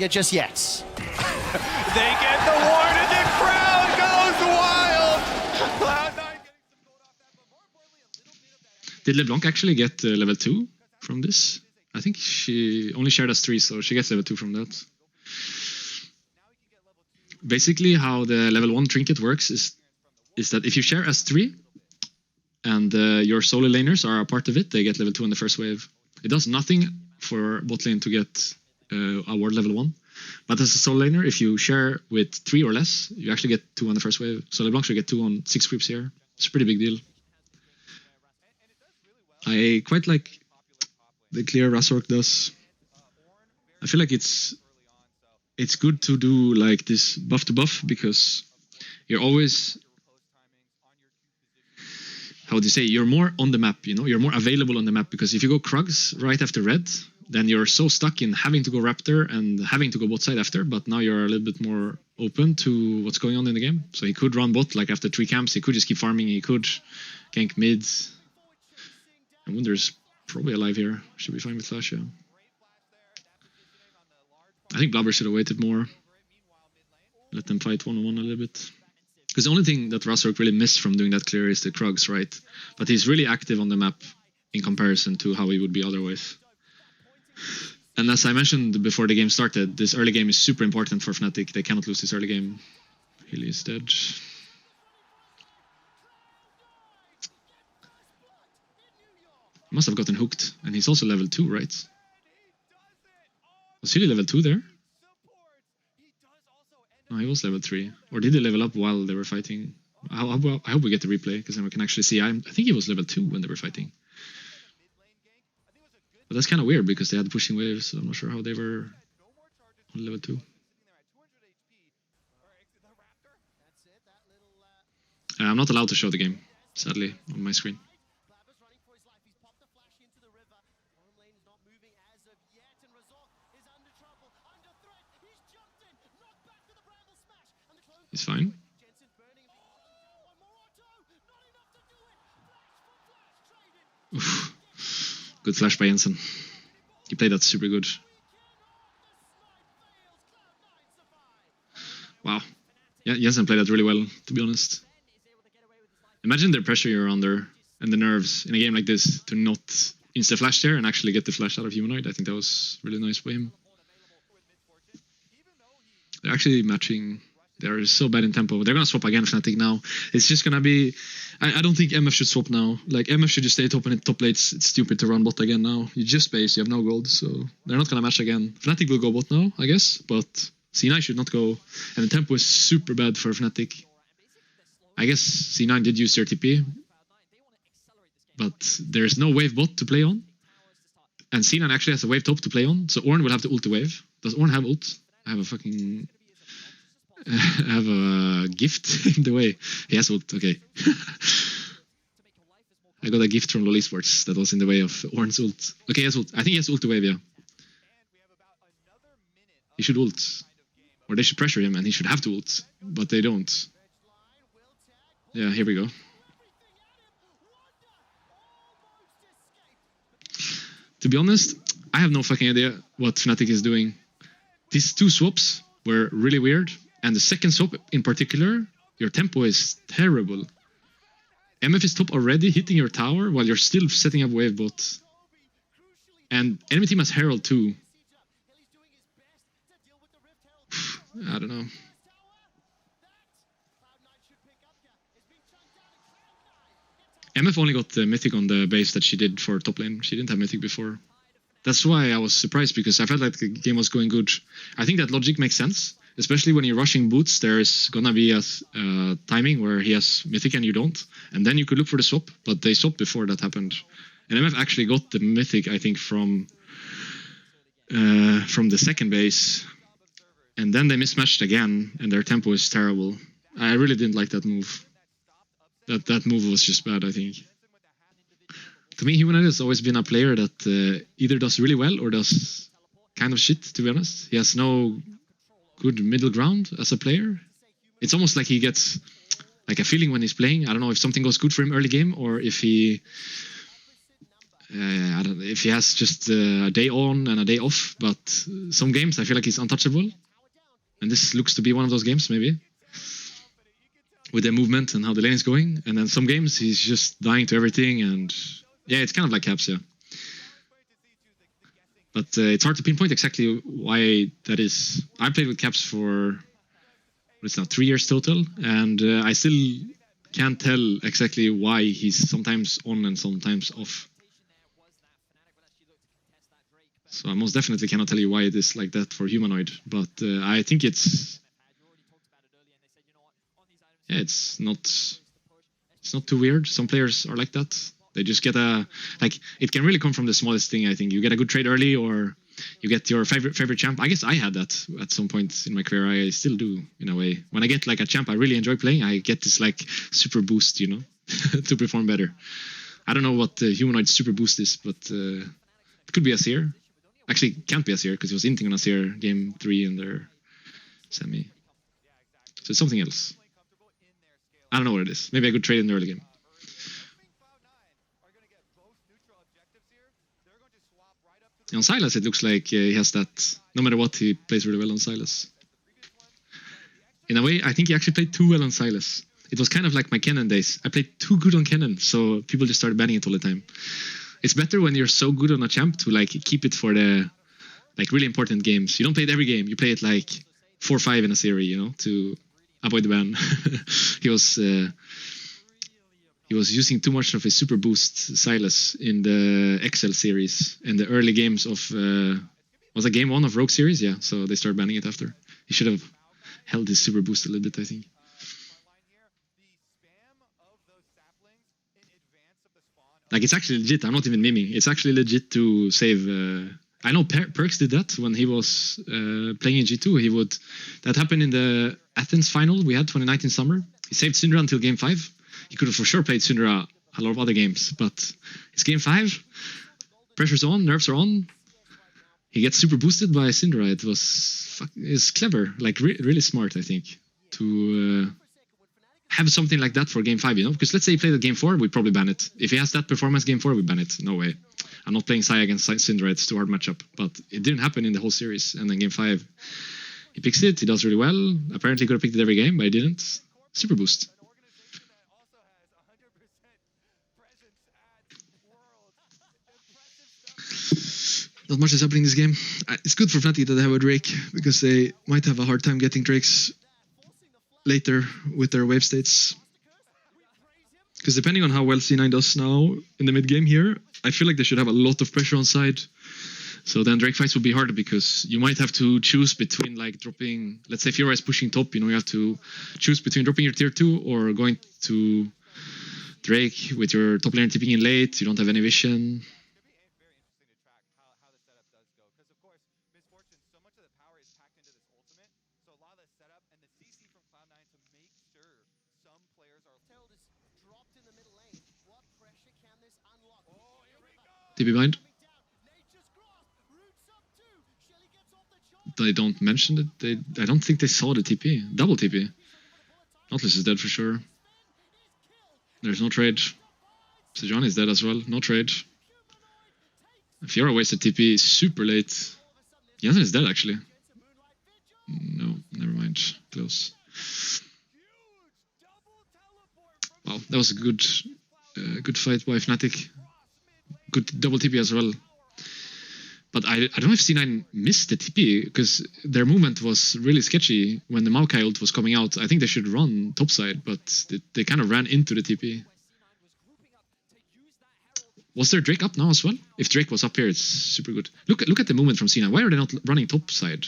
just yet. They get the ward and the crowd goes wild. Cloud9 getting some gold off that, but more importantly, a little bit of that. Did LeBlanc actually get level 2 from this? I think she only shared as 3, so she gets level 2 from that. Basically, how the level 1 trinket works is that if you share as 3 and your solo laners are a part of it, they get level 2 in the first wave. It does nothing for bot lane to get a ward level 1. But as a solo laner, if you share with 3 or less, you actually get 2 on the first wave. So LeBlanc should get 2 on 6 creeps here. It's a pretty big deal. I quite like the clear Razork does. I feel like it's good to do like this buff to buff because you're always, how would you say, you're more on the map, you know, you're more available on the map, because if you go Krugs right after red, then you're so stuck in having to go Raptor and having to go bot side after, but now you're a little bit more open to what's going on in the game. So he could run bot like after 3 camps, he could just keep farming, he could gank mid. And Wunder's probably alive here, should be fine with flash, yeah. I think Blabber should have waited more, let them fight 1-on-1 a little bit. Because the only thing that Razork really missed from doing that clear is the Krugs, right? But he's really active on the map in comparison to how he would be otherwise. And as I mentioned before the game started, this early game is super important for Fnatic. They cannot lose this early game. Healy is dead. Must have gotten hooked. And he's also level 2, right? Was Healy level 2 there? No, he was level 3. Or did he level up while they were fighting? I hope we get the replay, because then we can actually see. I think he was level 2 when they were fighting. But that's kind of weird, because they had pushing waves, so I'm not sure how they were on level 2. I'm not allowed to show the game, sadly, on my screen. He's fine. Oof. Good flash by Jensen. He played that super good. Wow. Yeah, Jensen played that really well, to be honest. Imagine the pressure you're under and the nerves in a game like this to not insta-flash there and actually get the flash out of Humanoid. I think that was really nice by him. They're actually matching. They're so bad in tempo. They're going to swap again, Fnatic now. It's just going to be... I don't think MF should swap now. Like, MF should just stay top and top late. It's stupid to run bot again now. You just base, you have no gold, so they're not going to match again. Fnatic will go bot now, I guess, but C9 should not go. And the tempo is super bad for Fnatic. I guess C9 did use their TP, but there's no wave bot to play on. And C9 actually has a wave top to play on, so Ornn will have to ult the wave. Does Ornn have ult? I have a fucking... I have a gift in the way. He has ult, okay. I got a gift from Loli Sports that was in the way of Ornn's ult. Okay, he has ult. I think he has ult the wave, yeah. He should ult. Or they should pressure him and he should have to ult. But they don't. Yeah, here we go. To be honest, I have no fucking idea what Fnatic is doing. These 2 swaps were really weird. And the second swap in particular, your tempo is terrible. MF is top already, hitting your tower while you're still setting up wave bot. And enemy team has Herald too. I don't know. MF only got the mythic on the base that she did for top lane. She didn't have mythic before. That's why I was surprised, because I felt like the game was going good. I think that logic makes sense. Especially when you're rushing boots, there's gonna be a timing where he has mythic and you don't. And then you could look for the swap, but they swapped before that happened. And MF actually got the mythic, I think, from the second base. And then they mismatched again, and their tempo is terrible. I really didn't like that move. That move was just bad, I think. To me, Humanoid has always been a player that either does really well or does kind of shit, to be honest. He has no good middle ground as a player. It's almost like he gets like a feeling when he's playing. I don't know if something goes good for him early game or if he I don't know if he has just a day on and a day off, but some games I feel like he's untouchable. And this looks to be one of those games, maybe. With the movement and how the lane is going. And then some games he's just dying to everything. And yeah, it's kind of like Caps, yeah. But it's hard to pinpoint exactly why that is. I played with Caps for, what's now, 3 years total. And I still can't tell exactly why he's sometimes on and sometimes off. So I most definitely cannot tell you why it is like that for Humanoid, but I think it's not too weird. Some players are like that. They just get it can really come from the smallest thing. I think you get a good trade early, or you get your favorite champ. I guess I had that at some point in my career. I still do in a way. When I get like a champ I really enjoy playing, I get this like super boost, to perform better. I don't know what the Humanoid super boost is, but it could be a Seer. Actually, can't be a Seer because he was inting on a Seer game 3 in their semi. So it's something else. I don't know what it is. Maybe a good trade in the early game. On Silas, it looks like he has that. No matter what, he plays really well on Silas. In a way, I think he actually played too well on Silas. It was kind of like my Kennen days. I played too good on Kennen, so people just started banning it all the time. It's better when you're so good on a champ to like keep it for the like really important games. You don't play it every game. You play it like 4 or 5 in a series, to avoid the ban. He was using too much of his super boost Silas in the XL series in the early games of was it game 1 of Rogue series? Yeah, so they started banning it after. He should have held his super boost a little bit, I think. Like, it's actually legit. I'm not even miming. It's actually legit to save. I know Perks did that when he was playing in G2. That happened in the Athens final we had 2019 summer. He saved Syndra until game 5. He could have for sure played Syndra a lot of other games, but it's game 5. Pressure's on, nerves are on. He gets super boosted by Syndra. It's clever, like really smart, I think, to have something like that for game 5, because let's say he played at game 4, we'd probably ban it. If he has that performance game 4, we ban it. No way. I'm not playing Sai against Syndra. It's too hard matchup, but it didn't happen in the whole series. And then game 5, he picks it. He does really well. Apparently, he could have picked it every game, but he didn't. Super boost. Not much is happening in this game. It's good for Fnatic that they have a Drake, because they might have a hard time getting Drakes later with their wave states. Because depending on how well C9 does now in the mid game here, I feel like they should have a lot of pressure on side. So then Drake fights will be harder, because you might have to choose between like dropping, let's say Fiora is pushing top, you have to choose between dropping your tier 2 or going to Drake with your top laner tipping in late. You don't have any vision. TP bind. They don't mention it. I don't think they saw the TP. Double TP. Nautilus is dead for sure. There's no trade. Sejuani is dead as well. No trade. Fiora wasted TP super late. Jensen is dead actually. No, never mind. Close. Wow, that was a good fight by Fnatic. Good double TP as well. But I don't know if C9 missed the TP, because their movement was really sketchy when the Maokai ult was coming out. I think they should run topside, but they kind of ran into the TP. Was there Drake up now as well? If Drake was up here, it's super good. Look at the movement from C9. Why are they not running topside?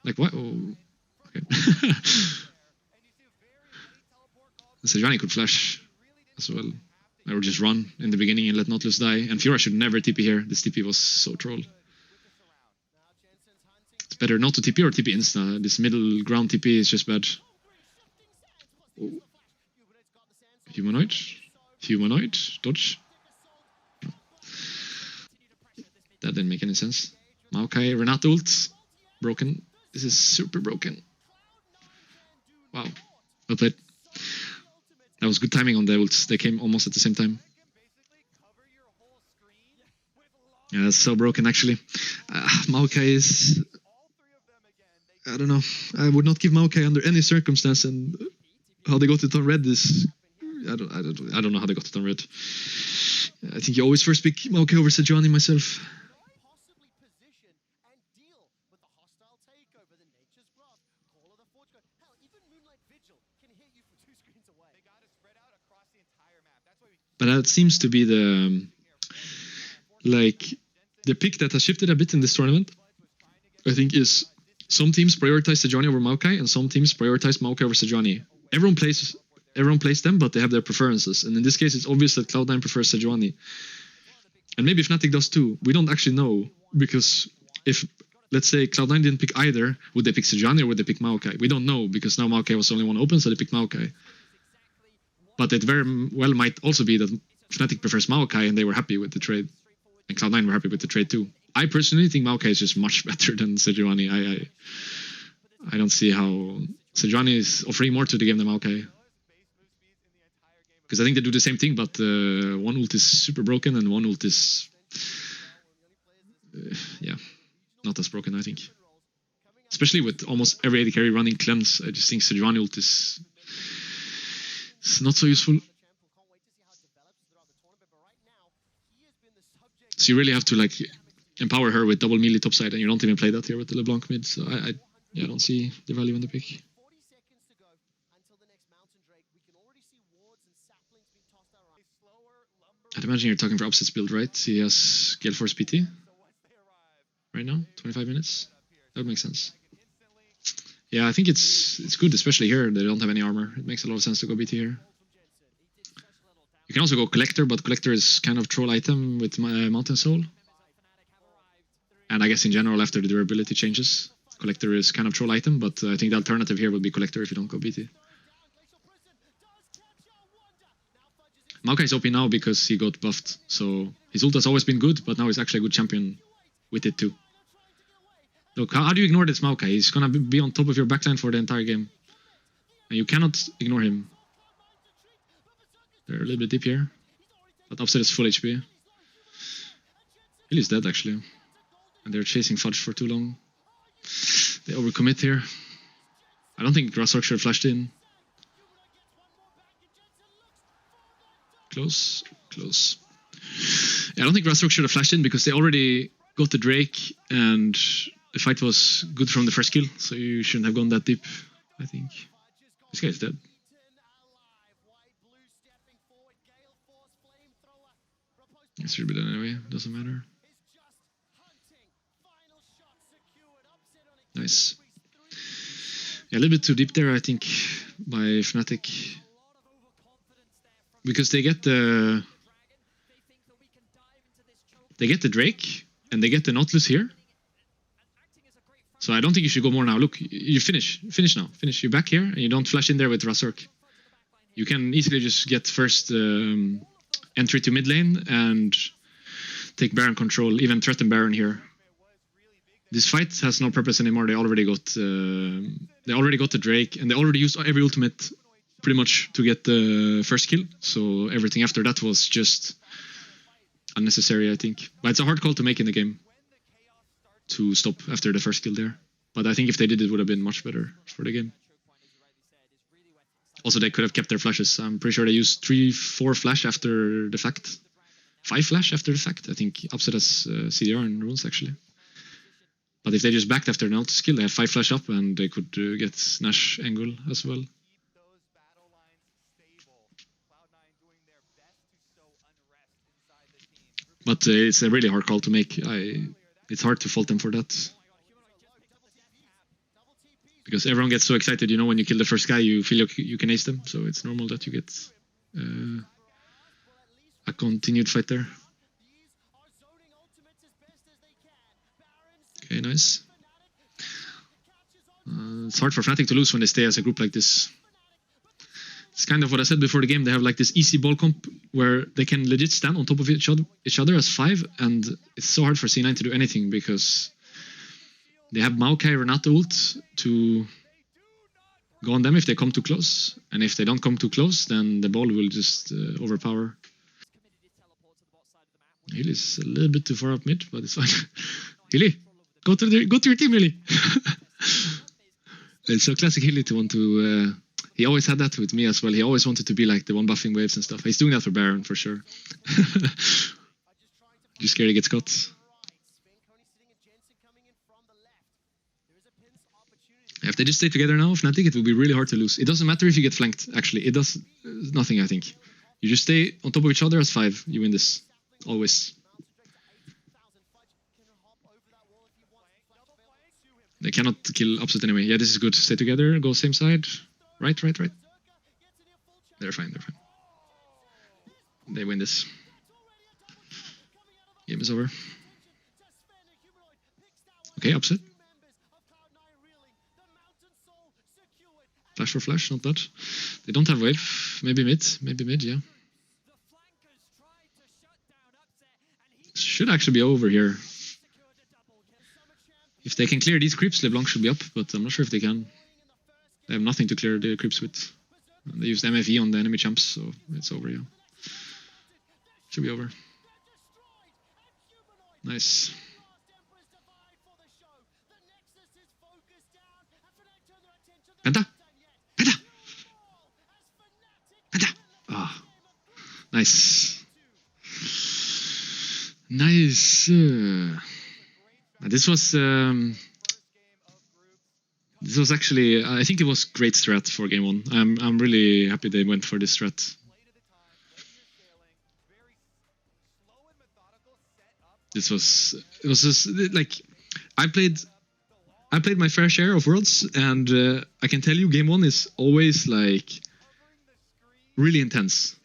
Like, what? Oh, okay. Sejuani could flash as well. Or just run in the beginning and let Nautilus die. And Fiora should never TP here. This TP was so troll. It's better not to TP or TP insta. This middle ground TP is just bad. Oh. Humanoid? Humanoid? Dodge? No. That didn't make any sense. Maokai, Renata ult. Broken. This is super broken. Wow. Well played. That was good timing on the ults. They came almost at the same time. Yeah, that's so broken actually. Maokai is... I don't know. I would not give Maokai under any circumstance, and how they got it on red is... I don't know how they got it on red. I think you always first pick Maokai over Sejuani myself. But that seems to be the... like, the pick that has shifted a bit in this tournament, I think, is some teams prioritize Sejuani over Maokai, and some teams prioritize Maokai over Sejuani. Everyone plays them, but they have their preferences. And in this case, it's obvious that Cloud9 prefers Sejuani. And maybe Fnatic does too. We don't actually know, because if, let's say, Cloud9 didn't pick either, would they pick Sejuani or would they pick Maokai? We don't know, because now Maokai was the only one open, so they picked Maokai. But it very well might also be that Fnatic prefers Maokai and they were happy with the trade. And Cloud9 were happy with the trade too. I personally think Maokai is just much better than Sejuani. I don't see how Sejuani is offering more to the game than Maokai. Because I think they do the same thing, but one ult is super broken and one ult is... yeah, not as broken, I think. Especially with almost every AD carry running cleanse, I just think Sejuani ult is... it's not so useful. So you really have to like empower her with double melee topside, and you don't even play that here with the LeBlanc mid. So I don't see the value in the pick. I'd imagine you're talking for Upset's build, right? He has Gale Force PT right now, 25 minutes. That would make sense. Yeah, I think it's good, especially here. They don't have any armor. It makes a lot of sense to go BT here. You can also go Collector, but Collector is kind of troll item with my Mountain Soul. And I guess in general, after the durability changes, Collector is kind of troll item, but I think the alternative here would be Collector if you don't go BT. Maokai is OP now because he got buffed, so his ult has always been good, but now he's actually a good champion with it too. Look, how do you ignore this Maokai? He's gonna be on top of your backline for the entire game. And you cannot ignore him. They're a little bit deep here, but Upset is full HP. He's dead actually, and they're chasing Fudge for too long. They overcommit here. I don't think Grassrock should have flashed in. Close. Yeah, I don't think Grassrock should have flashed in because they already got the Drake and the fight was good from the first kill, so you shouldn't have gone that deep, I think. This guy's dead. It should be done anyway, doesn't matter. Nice. Yeah, a little bit too deep there, I think, by Fnatic. Because they get the Drake and they get the Nautilus here. So I don't think you should go more now. Look, you finish now. You're back here and you don't flash in there with Razork. You can easily just get first entry to mid lane and take Baron control, even threaten Baron here. This fight has no purpose anymore. They already got the Drake and they already used every ultimate pretty much to get the first kill. So everything after that was just unnecessary, I think. But it's a hard call to make in the game to stop after the first kill there. But I think if they did, it would have been much better for the game. Also, they could have kept their flashes. I'm pretty sure they used 3-4 flash after the fact. 5 flash after the fact. I think Upset has CDR and runes actually. But if they just backed after an ult skill, they had 5 flash up and they could get Nash angle as well. But it's a really hard call to make. It's hard to fault them for that. Because everyone gets so excited, you know, when you kill the first guy, you feel you can ace them. So it's normal that you get a continued fight there. Okay, nice. It's hard for Fnatic to lose when they stay as a group like this. It's kind of what I said before the game. They have like this easy ball comp where they can legit stand on top of each other as 5, and it's so hard for C9 to do anything because they have Maokai Renata ult to go on them if they come too close, and if they don't come too close, then the ball will just overpower. Healy's a little bit too far up mid, but it's fine. Healy, go to your team, Healy. It's so classic Healy to want to. He always had that with me as well. He always wanted to be like the one buffing waves and stuff. He's doing that for Baron for sure. Just scared he gets caught. If they just stay together now, Fnatic, it will be really hard to lose. It doesn't matter if you get flanked, actually. It does nothing, I think. You just stay on top of each other as 5. You win this. Always. They cannot kill Upset anyway. Yeah, this is good. Stay together. Go same side. Right. They're fine. They win this. Game is over. Okay, Upset. Flash for flash, not bad. They don't have wave. Maybe mid, yeah. Should actually be over here. If they can clear these creeps, LeBlanc should be up, but I'm not sure if they can. They have nothing to clear the creeps with. They used MFE on the enemy champs, so it's over, yeah. Should be over. Nice. Penta! Ah, nice. Nice. This was actually, I think it was great strat for game 1. I'm really happy they went for this strat. It was just like I played my fair share of Worlds, and I can tell you game 1 is always like really intense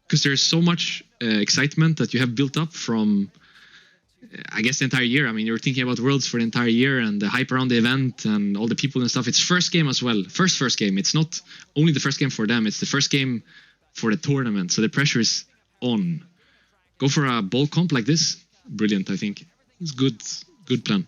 because there's so much excitement that you have built up from I guess the entire year. I mean, you're thinking about Worlds for the entire year and the hype around the event and all the people and stuff. It's first game as well. First game. It's not only the first game for them. It's the first game for the tournament. So the pressure is on. Go for a ball comp like this. Brilliant, I think. It's good plan.